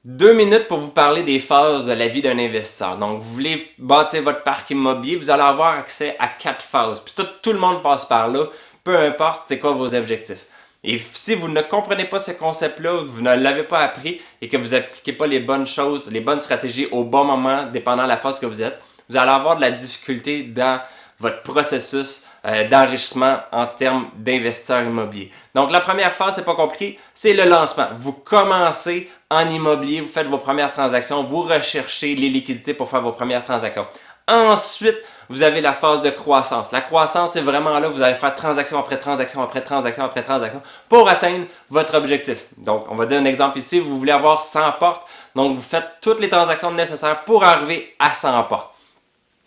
2 minutes pour vous parler des phases de la vie d'un investisseur. Donc, vous voulez bâtir votre parc immobilier, vous allez avoir accès à 4 phases. Puis tout le monde passe par là, peu importe c'est quoi vos objectifs. Et si vous ne comprenez pas ce concept-là, que vous ne l'avez pas appris et que vous n'appliquez pas les bonnes choses, les bonnes stratégies au bon moment, dépendant de la phase que vous êtes, vous allez avoir de la difficulté dans votre processus d'enrichissement en termes d'investisseur immobilier. Donc la première phase, c'est pas compliqué, c'est le lancement. Vous commencez en immobilier, vous faites vos premières transactions, vous recherchez les liquidités pour faire vos premières transactions. Ensuite, vous avez la phase de croissance. La croissance, c'est vraiment là, vous allez faire transaction après transaction après transaction après transaction pour atteindre votre objectif. Donc, on va dire un exemple ici, vous voulez avoir 100 portes, donc vous faites toutes les transactions nécessaires pour arriver à 100 portes.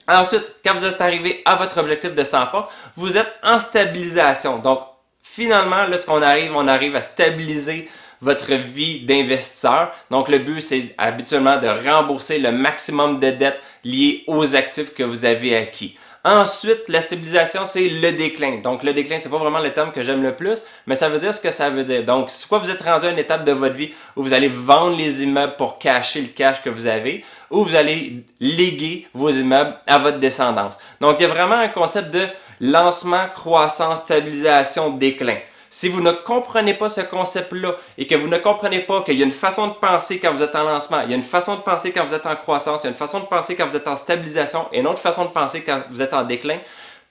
Ensuite, quand vous êtes arrivé à votre objectif de 100 portes, vous êtes en stabilisation. Donc, finalement, lorsqu'on arrive, on arrive à stabiliser votre vie d'investisseur. Donc, le but, c'est habituellement de rembourser le maximum de dettes liées aux actifs que vous avez acquis. Ensuite, la stabilisation, c'est le déclin. Donc, le déclin, c'est pas vraiment le terme que j'aime le plus, mais ça veut dire ce que ça veut dire. Donc, soit vous êtes rendu à une étape de votre vie où vous allez vendre les immeubles pour cacher le cash que vous avez, ou vous allez léguer vos immeubles à votre descendance. Donc, il y a vraiment un concept de lancement, croissance, stabilisation, déclin. Si vous ne comprenez pas ce concept-là et que vous ne comprenez pas qu'il y a une façon de penser quand vous êtes en lancement, il y a une façon de penser quand vous êtes en croissance, il y a une façon de penser quand vous êtes en stabilisation et une autre façon de penser quand vous êtes en déclin,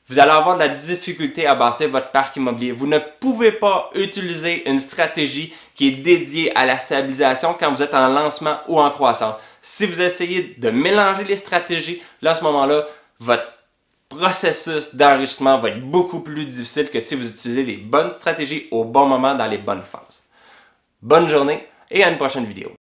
vous allez avoir de la difficulté à bâtir votre parc immobilier. Vous ne pouvez pas utiliser une stratégie qui est dédiée à la stabilisation quand vous êtes en lancement ou en croissance. Si vous essayez de mélanger les stratégies, là à ce moment-là, votre processus d'enrichissement va être beaucoup plus difficile que si vous utilisez les bonnes stratégies au bon moment dans les bonnes phases. Bonne journée et à une prochaine vidéo.